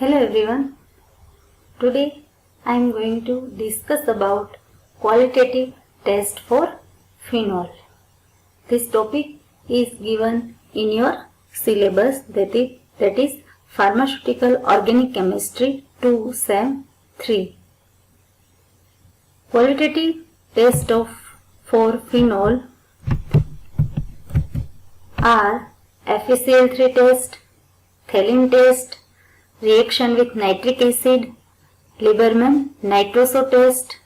Hello everyone. Today I am going to discuss about qualitative test for phenol. This topic is given in your syllabus, that is Pharmaceutical Organic Chemistry 2 Sem 3. Qualitative test for phenol are FeCl3 test, Thelen test, reaction with nitric acid, Lieberman nitroso test,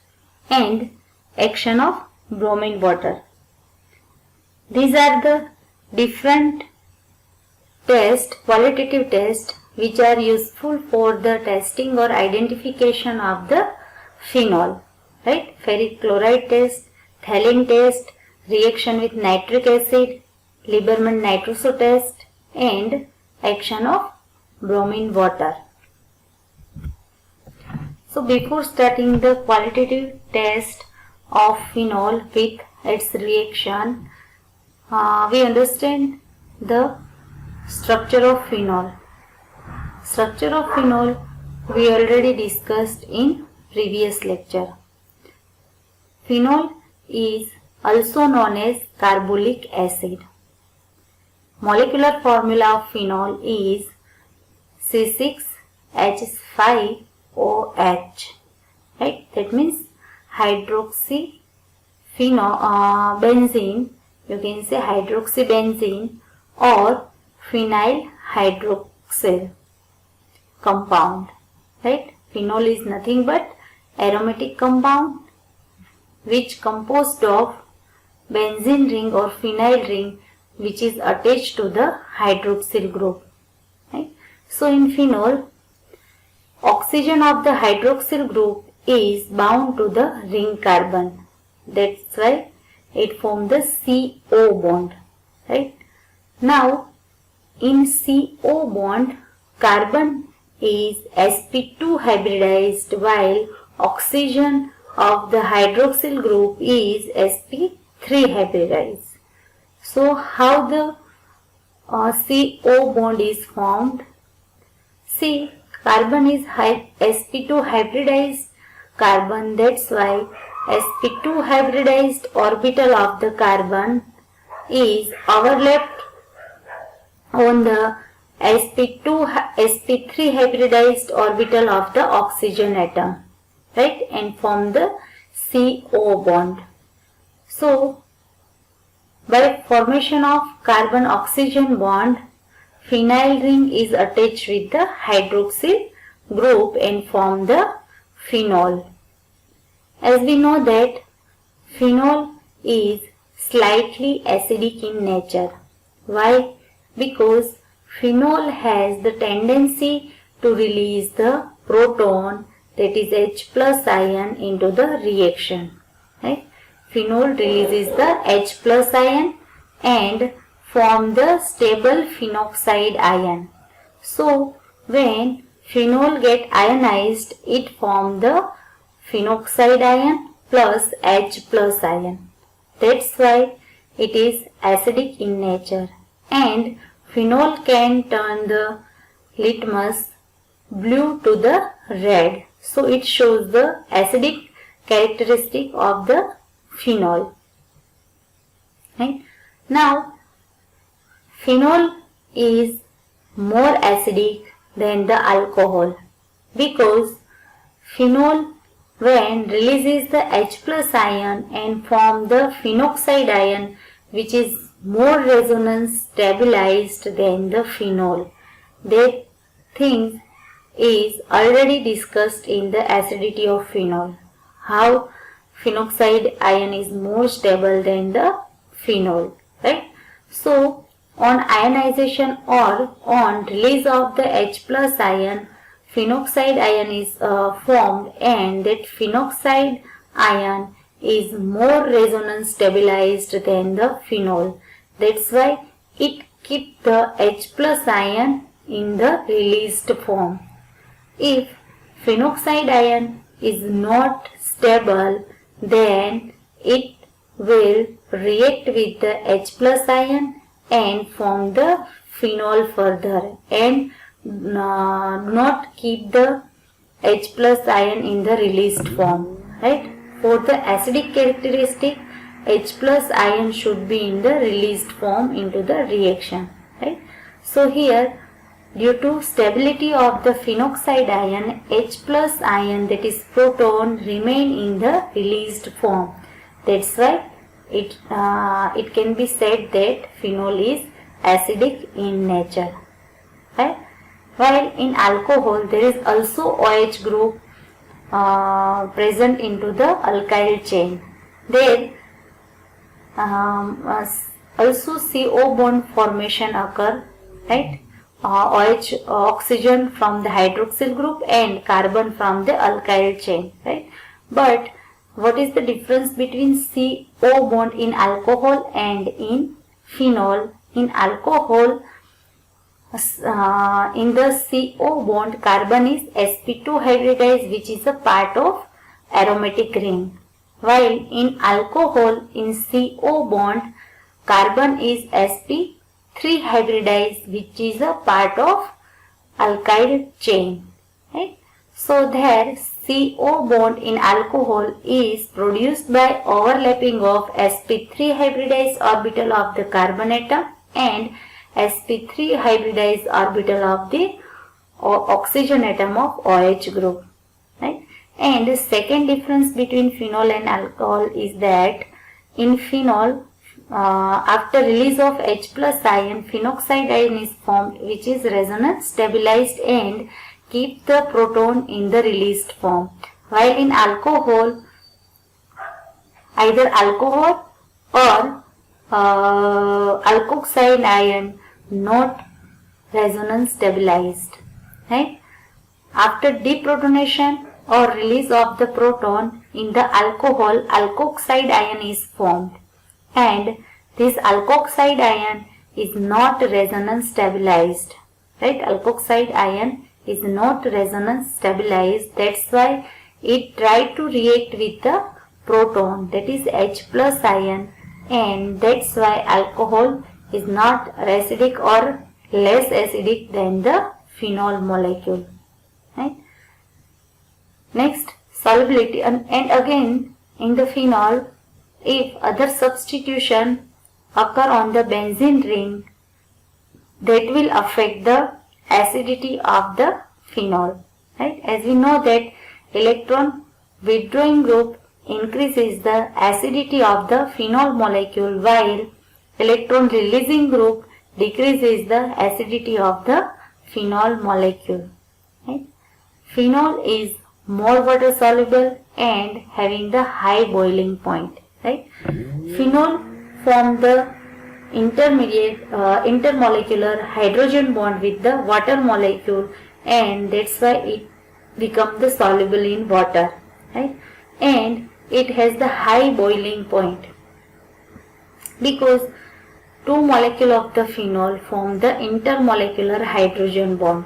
and action of bromine water. These are the different qualitative tests which are useful for the testing or identification of the phenol. Right? Ferric chloride test, Thelen test, reaction with nitric acid, Lieberman nitroso test, and action of bromine water. So before starting the qualitative test of phenol with its reaction, we understand the structure of phenol. Structure of phenol we already discussed in previous lecture. Phenol is also known as carbolic acid. Molecular formula of phenol is C6H5OH. Right? That means benzene. You can say hydroxybenzene or phenyl hydroxyl compound. Right? Phenol is nothing but aromatic compound which composed of benzene ring or phenyl ring which is attached to the hydroxyl group. Right? So in phenol, oxygen of the hydroxyl group is bound to the ring carbon. That's why it forms the CO bond. Right? Now in CO bond, carbon is sp2 hybridized while oxygen of the hydroxyl group is sp3 hybridized. So how the CO bond is formed? See, carbon is sp2 hybridized carbon, that's why sp2 hybridized orbital of the carbon is overlapped on the sp3 hybridized orbital of the oxygen atom, right, and form the CO bond. So by formation of carbon-oxygen bond, phenyl ring is attached with the hydroxyl group and form the phenol. As we know that phenol is slightly acidic in nature. Why? Because phenol has the tendency to release the proton, that is H plus ion, into the reaction. Right? Phenol releases the H plus ion and form the stable phenoxide ion. So when phenol get ionized, it form the phenoxide ion plus H plus ion. That's why it is acidic in nature, and phenol can turn the litmus blue to the red. So it shows the acidic characteristic of the phenol. Right? Now, phenol is more acidic than the alcohol because phenol, when releases the H plus ion and form the phenoxide ion, which is more resonance stabilized than the phenol. That thing is already discussed in the acidity of phenol. How phenoxide ion is more stable than the phenol, right? So on ionization or on release of the H plus ion, phenoxide ion is formed, and that phenoxide ion is more resonance stabilized than the phenol. That's why it keeps the H plus ion in the released form. If phenoxide ion is not stable, then it will react with the H plus ion and form the phenol further, and not keep the H plus ion in the released form, right? For the acidic characteristic, H plus ion should be in the released form into the reaction, right? So here, due to stability of the phenoxide ion, H plus ion, that is proton, remain in the released form. That's why it can be said that phenol is acidic in nature, right? While in alcohol there is also OH group present into the alkyl chain. There also CO bond formation occur, right? OH, oxygen from the hydroxyl group and carbon from the alkyl chain, right? But what is the difference between CO bond in alcohol and in phenol? In alcohol, in the CO bond, carbon is sp2 hybridized, which is a part of aromatic ring. While in alcohol, in CO bond, carbon is sp3 hybridized, which is a part of alkyl chain. Right? So there CO bond in alcohol is produced by overlapping of sp3 hybridized orbital of the carbon atom and sp3 hybridized orbital of the oxygen atom of OH group. Right? And the second difference between phenol and alcohol is that in phenol, after release of H plus ion, phenoxide ion is formed, which is resonance stabilized and keep the proton in the released form. While in alcohol, either alcohol or alkoxide ion not resonance stabilized. Right? After deprotonation or release of the proton in the alcohol, alkoxide ion is formed, and this alkoxide ion is not resonance stabilized. Right? Alkoxide ion is not resonance stabilized. That's why it tried to react with the proton, that is H plus ion, and that's why alcohol is not acidic or less acidic than the phenol molecule. Right? Next, solubility, and again in the phenol, if other substitution occur on the benzene ring, that will affect the acidity of the phenol. Right? As we know that electron withdrawing group increases the acidity of the phenol molecule, while electron releasing group decreases the acidity of the phenol molecule. Right? Phenol is more water soluble and having the high boiling point. Right? Phenol form the intermolecular hydrogen bond with the water molecule, and that's why it becomes the soluble in water. Right? And it has the high boiling point because two molecules of the phenol form the intermolecular hydrogen bond,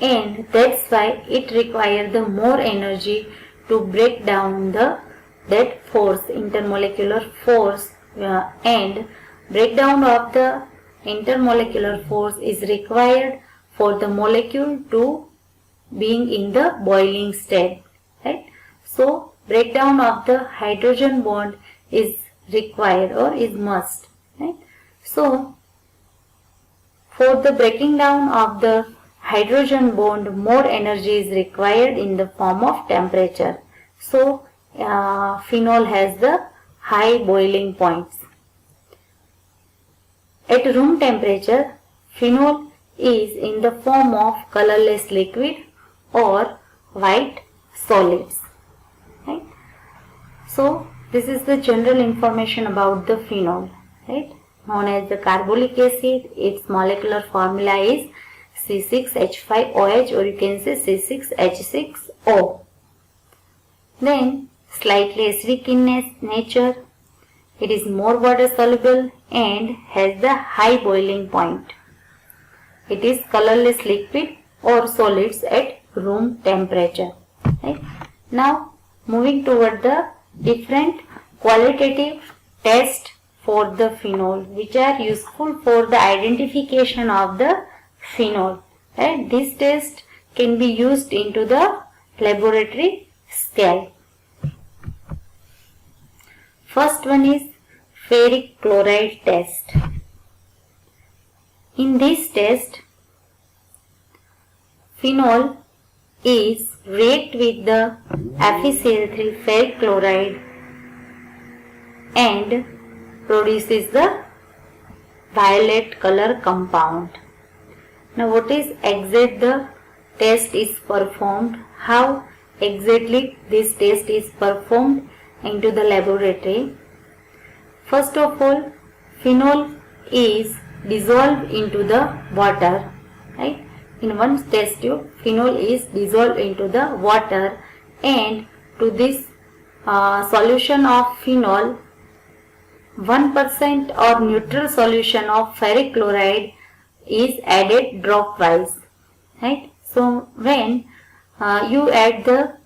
and that's why it requires the more energy to break down that force, intermolecular force, and breakdown of the intermolecular force is required for the molecule to being in the boiling state. Right? So breakdown of the hydrogen bond is required or is must. Right? So for the breaking down of the hydrogen bond, more energy is required in the form of temperature. So phenol has the high boiling points. At room temperature, phenol is in the form of colorless liquid or white solids. Right? So this is the general information about the phenol. Right? Known as the carbolic acid, its molecular formula is C6H5OH, or you can say C6H6O. Then slightly acidic in nature, it is more water soluble and has the high boiling point. It is colorless liquid or solids at room temperature. Right? Now moving toward the different qualitative tests for the phenol, which are useful for the identification of the phenol. Right? This test can be used into the laboratory scale. First one is ferric chloride test. In this test, phenol is react with the FeCl3 ferric chloride and produces the violet color compound. Now what is exact the test is performed, how exactly this test is performed into the laboratory. First of all, phenol is dissolved into the water, right? In one test tube, phenol is dissolved into the water, and to this solution of phenol, 1% or neutral solution of ferric chloride is added dropwise, right? So when you add the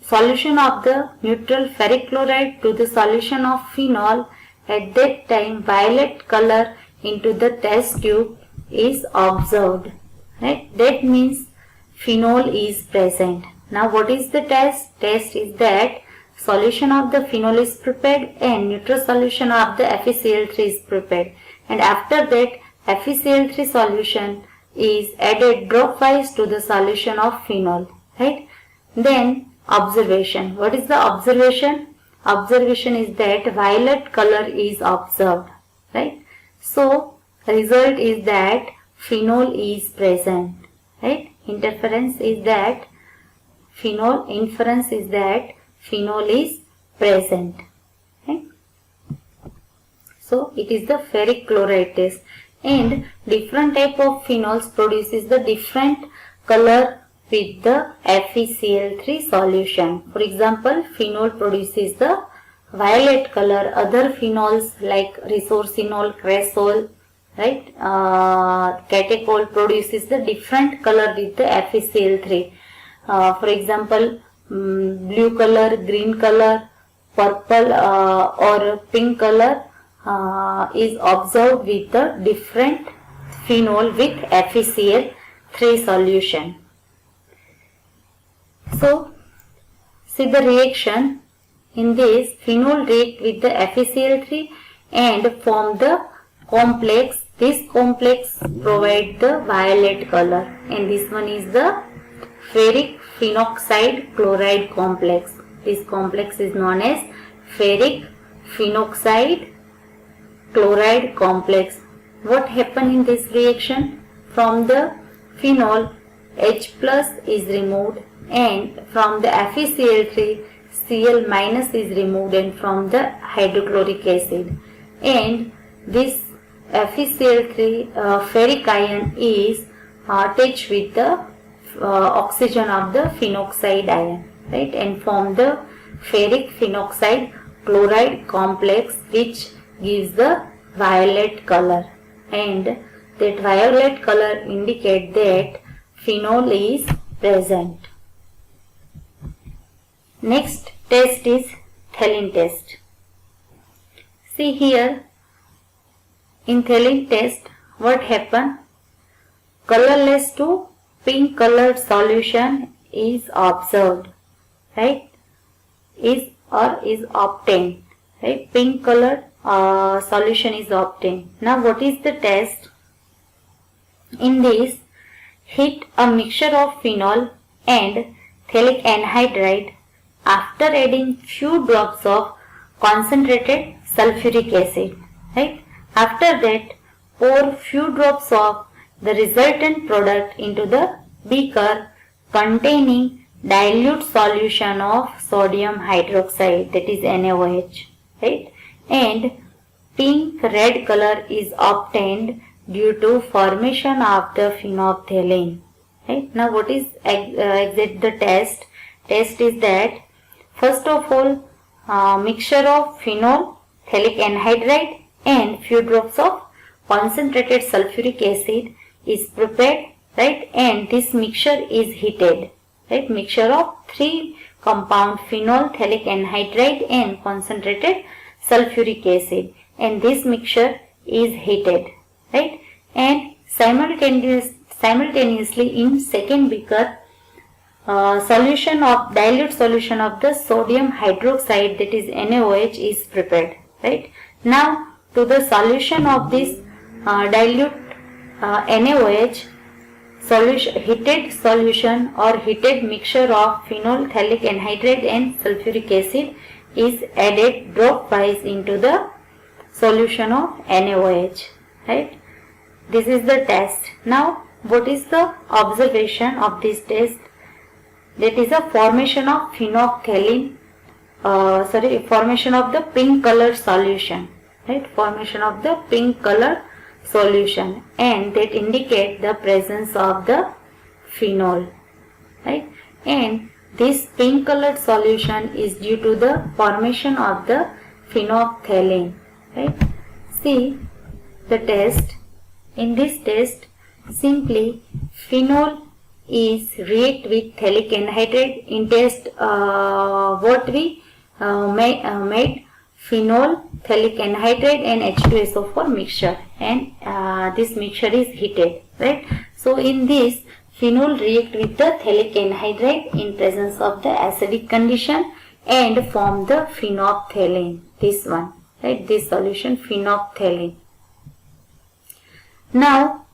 solution of the neutral ferric chloride to the solution of phenol, at that time violet color into the test tube is observed, right? That means phenol is present. Now what is the test? Test is that solution of the phenol is prepared and neutral solution of the FeCl3 is prepared, and after that FeCl3 solution is added dropwise to the solution of phenol, right? Then observation. What is the observation? Observation is that violet color is observed, right? So result is that phenol is present, right? Inference is that phenol is present, right? So it is the ferric chloride test, and different type of phenols produces the different color with the FeCl3 solution. For example, phenol produces the violet color. Other phenols like resorcinol, cresol, right, catechol produces the different color with the FeCl3. For example, blue color, green color, purple or pink color is observed with the different phenol with FeCl3 solution. So, see the reaction. In this, phenol react with the FeCl3 and form the complex. This complex provide the violet color, and this one is the ferric phenoxide chloride complex. This complex is known as ferric phenoxide chloride complex. What happened in this reaction? From the phenol, H plus is removed, and from the FeCl3, Cl minus is removed, and from the hydrochloric acid, and this FeCl3 ferric ion is attached with the oxygen of the phenoxide ion, right, and form the ferric phenoxide chloride complex, which gives the violet color, and that violet color indicate that phenol is present. Next test is Thelen test. See here, in Thelen test, what happened? Colorless to pink colored solution is observed, right? Is obtained, right? Pink colored solution is obtained. Now what is the test? In this, heat a mixture of phenol and phthalic anhydride after adding few drops of concentrated sulfuric acid, right? After that, pour few drops of the resultant product into the beaker containing dilute solution of sodium hydroxide, that is NaOH, right? And pink red color is obtained due to formation of the phenolphthalein, right? Now what is exact the test? Test is that first of all, mixture of phenol, phthalic anhydride and few drops of concentrated sulfuric acid is prepared, right, and this mixture is heated, right, mixture of 3 compound phenol, phthalic anhydride and concentrated sulfuric acid, and this mixture is heated, right, and Simultaneously in second beaker, dilute solution of the sodium hydroxide, that is NaOH, is prepared. Right. Now to the solution of this dilute NaOH, heated solution or heated mixture of phenol, phthalic anhydride and sulfuric acid is added dropwise into the solution of NaOH. Right. This is the test. Now what is the observation of this test? That is a formation of phenolphthalein, formation of the pink color solution. Right. Formation of the pink color solution, and that indicate the presence of the phenol. Right. And this pink colored solution is due to the formation of the phenolphthalein. Right. See the test. In this test, simply phenol is react with phthalic anhydride. In test, what we made phenol, phthalic anhydride and H2SO4 mixture, and this mixture is heated. Right. So in this, phenol react with the phthalic anhydride in presence of the acidic condition and form the phenolphthalein. This one. Right. This solution, phenolphthalein. Now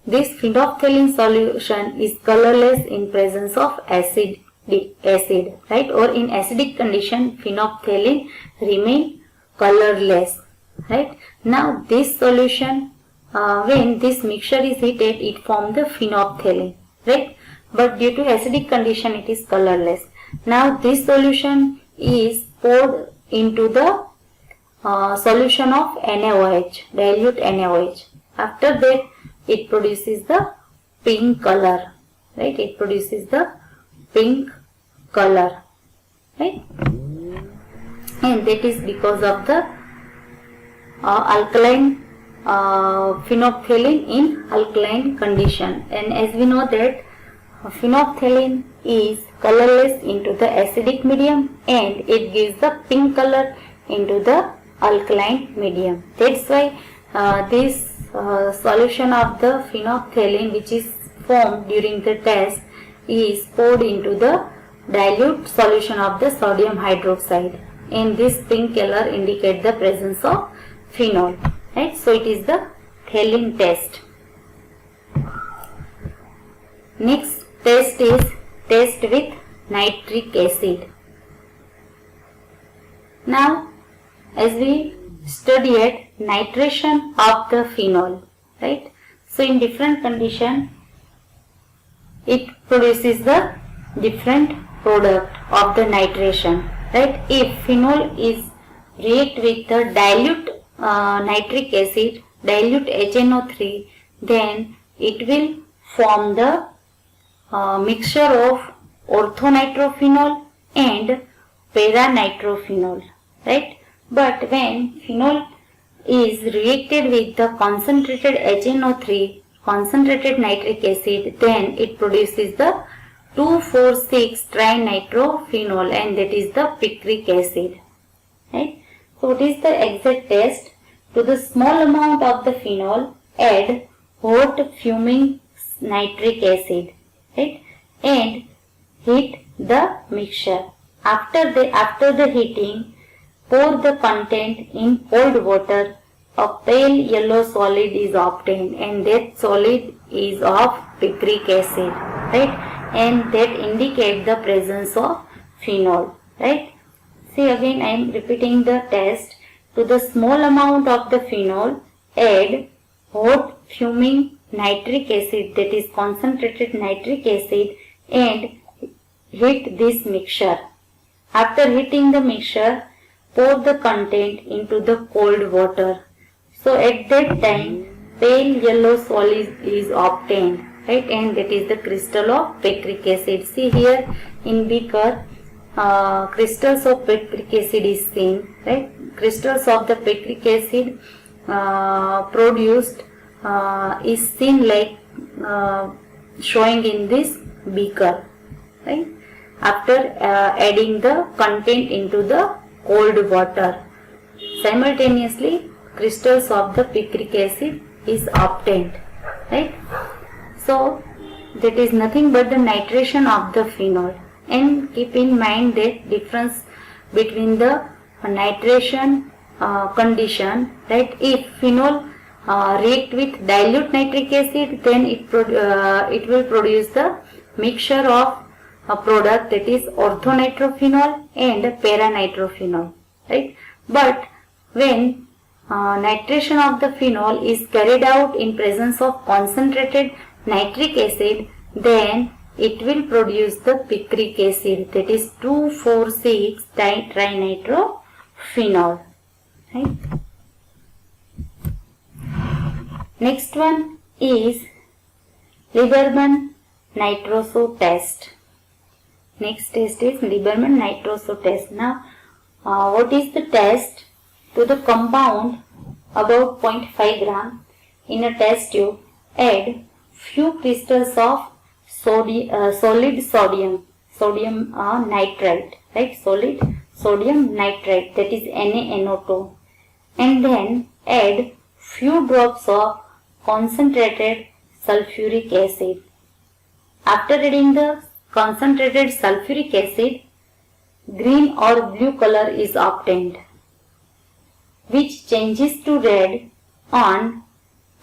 this phenolphthalein solution is colorless in presence of acid. Right. Or in acidic condition, phenolphthalein remain colorless. Right. Now this solution, when this mixture is heated, it forms the phenolphthalein. Right. But due to acidic condition, it is colorless. Now this solution is poured into the solution of NaOH, dilute NaOH. After that, it produces the pink color. Right. It produces the pink color. Right. And that is because of the alkaline phenolphthalein in alkaline condition. And as we know that phenolphthalein is colorless into the acidic medium, and it gives the pink color into the alkaline medium. That's why this solution of the phenolphthalein, which is formed during the test, is poured into the dilute solution of the sodium hydroxide, and this pink color indicate the presence of phenol. Right. So it is the phthalene test. Next test is test with nitric acid. Now as we studied nitration of the phenol. Right. So in different condition, it produces the different product of the nitration. Right. If phenol is react with the dilute nitric acid, dilute HNO3, then it will form the mixture of orthonitrophenol and paranitrophenol. Right. But when phenol is reacted with the concentrated HNO3, concentrated nitric acid, then it produces the 2,4,6-trinitrophenol, and that is the picric acid. Right. So what is the exact test? To the small amount of the phenol, add hot fuming nitric acid. Right. And heat the mixture. After the heating, pour the content in cold water. A pale yellow solid is obtained, and that solid is of picric acid. Right. And that indicate the presence of phenol. Right. See, again I am repeating the test. To the small amount of the phenol, add hot fuming nitric acid, that is concentrated nitric acid, and heat this mixture. After heating the mixture, pour the content into the cold water. So at that time, pale yellow solid is obtained. Right. And that is the crystal of picric acid. See here in beaker, crystals of picric acid is seen. Right. Crystals of the picric acid produced is seen like showing in this beaker. Right. After adding the content into the cold water, simultaneously crystals of the picric acid is obtained. right? So that is nothing but the nitration of the phenol. And keep in mind that difference between the nitration condition, right? If phenol react with dilute nitric acid, then it will produce the mixture of a product, that is orthonitrophenol and paranitrophenol, right? But when nitration of the phenol is carried out in presence of concentrated nitric acid, then it will produce the picric acid, that is 2,4,6-trinitrophenol, right? Next one is Lieberman-Nitroso test. Next test is Lieberman-Nitroso test. Now, what is the test? To the compound about 0.5 gram in a test tube, add few crystals of solid sodium nitrite, right? Solid sodium nitrite, that is NaNO2, and then add few drops of concentrated sulfuric acid. After adding the concentrated sulfuric acid, green or blue color is obtained, which changes to red on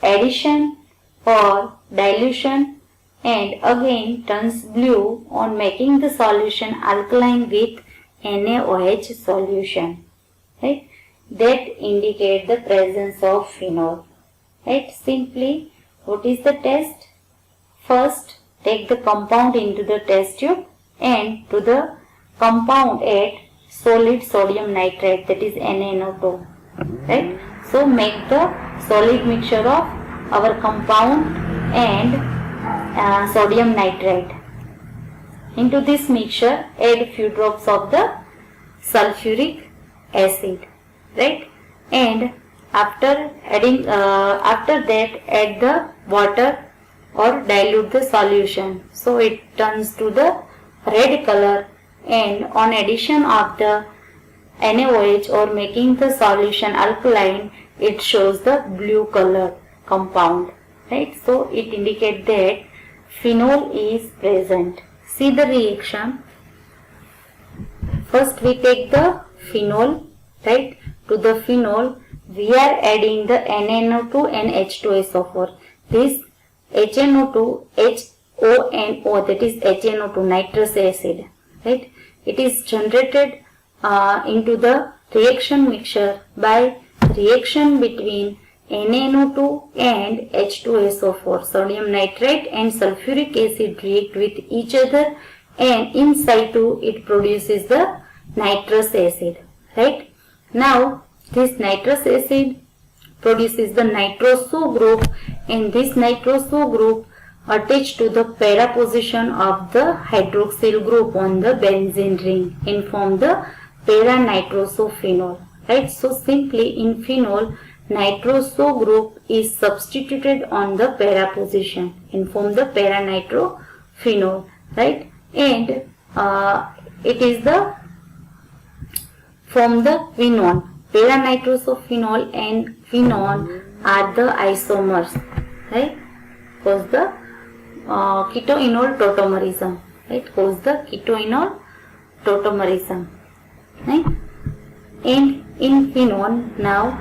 addition or dilution, and again turns blue on making the solution alkaline with NaOH solution, right? That indicate the presence of phenol, right? Simply, what is the test? First, take the compound into the test tube and to the compound add solid sodium nitrate, that is NaNO2, right? So make the solid mixture of our compound and sodium nitrate. Into this mixture add few drops of the sulfuric acid, right? And after that add the water or dilute the solution, so it turns to the red color, and on addition of the NaOH or making the solution alkaline, it shows the blue color compound, right? So it indicates that phenol is present. See the reaction. First we take the phenol, right? To the phenol we are adding the NaNO2 and H2SO4. This HNO2, HONO, that is HNO2, nitrous acid, right? It is generated into the reaction mixture by reaction between NaNO2 and H2SO4. Sodium nitrate and sulfuric acid react with each other, and in situ it produces the nitrous acid, right? Now this nitrous acid produces the nitroso group, and this nitroso group attached to the para position of the hydroxyl group on the benzene ring and form the para-nitrosophenol, right? So simply in phenol, nitroso group is substituted on the para position and form the para-nitrophenol, right? And it is the from the quinone. Para-nitrosophenol and quinone are the isomers, right? Cause the ketoenol tautomerism, right? Cause the ketoenol tautomerism, right? And in phenol now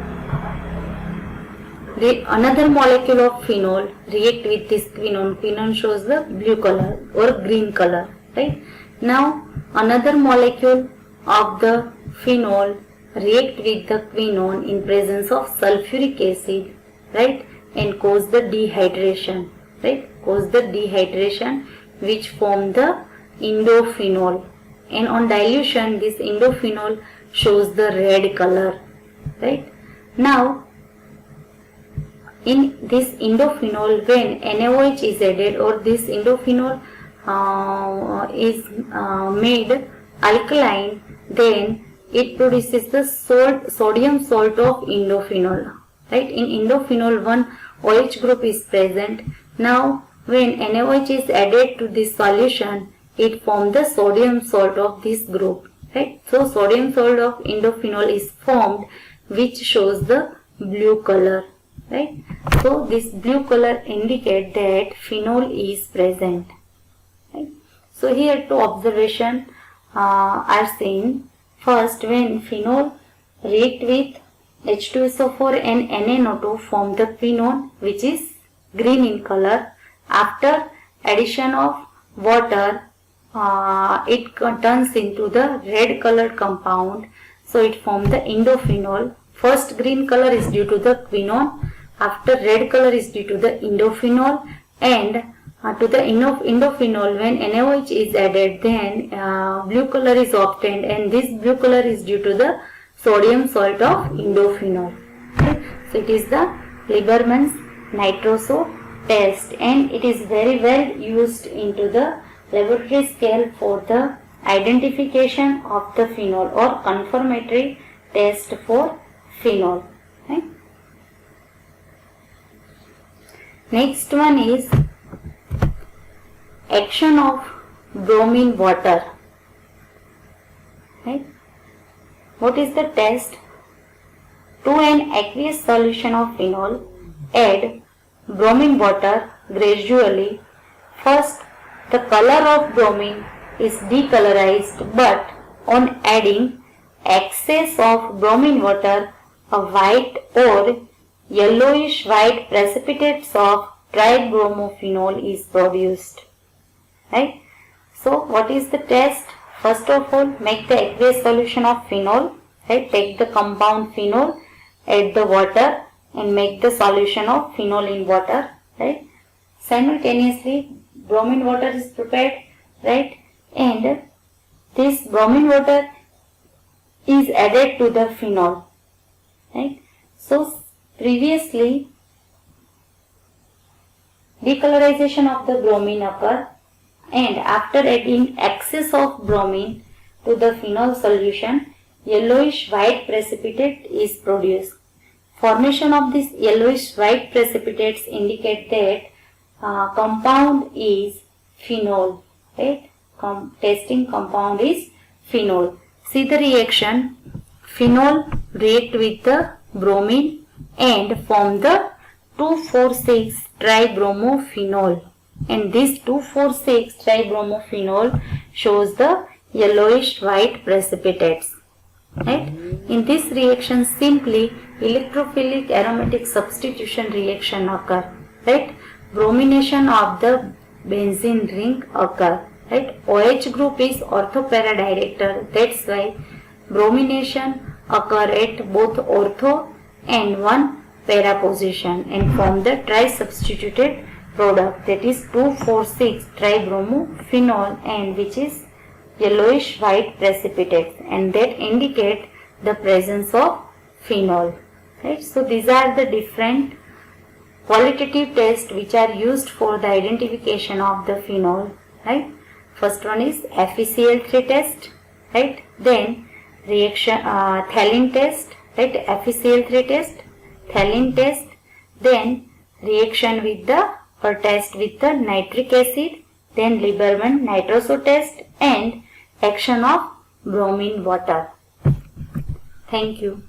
another molecule of phenol react with this quinone. Quinone shows the blue color or green color, right? Now another molecule of the phenol react with the quinone in presence of sulfuric acid, right? And cause the dehydration, right? Cause the dehydration, which form the indophenol. And on dilution, this indophenol shows the red color, right? Now in this indophenol, when NaOH is added or this indophenol is made alkaline, then it produces the sodium salt of indophenol, right? In indophenol, one OH group is present. Now when NaOH is added to this solution, it forms the sodium salt of this group, right? So sodium salt of indophenol is formed, which shows the blue color, right? So this blue color indicate that phenol is present, right? So here two observations are seen. First, when phenol react with H2SO4 and NaNO2 form the quinone, which is green in color. After addition of water, it turns into the red colored compound, so it forms the indophenol. First green color is due to the quinone, after red color is due to the indophenol, and to the indophenol, when NaOH is added, then blue color is obtained, and this blue color is due to the sodium salt of indophenol. Okay. So it is the Lieberman's nitroso test, and it is very well used into the laboratory scale for the identification of the phenol or confirmatory test for phenol. Okay. Next one is action of bromine water. Right? What is the test? To an aqueous solution of phenol, add bromine water gradually. First, the color of bromine is decolorized, but on adding excess of bromine water, a white or yellowish white precipitates of tribromophenol is produced. Right? So, what is the test? First of all, make the aqueous solution of phenol. Right? Take the compound phenol, add the water, and make the solution of phenol in water. Right? Simultaneously, bromine water is prepared. Right? And this bromine water is added to the phenol. Right? So, previously, decolorization of the bromine occurs, and after adding excess of bromine to the phenol solution, yellowish white precipitate is produced. Formation of this yellowish white precipitates indicate that compound is phenol. Right? Testing compound is phenol. See the reaction. Phenol react with the bromine and form the 2,4,6 tribromophenol, and this 2,4,6 tribromophenol shows the yellowish white precipitates. Right? In this reaction, simply electrophilic aromatic substitution reaction occur. Right? Bromination of the benzene ring occur. Right? OH group is ortho-para director. That's why bromination occur at both ortho and one para position and form the tri-substituted product, that is 2,4,6 tribromophenol, and which is yellowish white precipitate, and that indicate the presence of phenol. Right? So these are the different qualitative tests which are used for the identification of the phenol. Right? First one is FeCl3 test. Right? Then reaction Thalin test. Right? FeCl3 test, Thalin test, then reaction with the or test with the nitric acid, then Lieberman nitroso test, and action of bromine water. Thank you.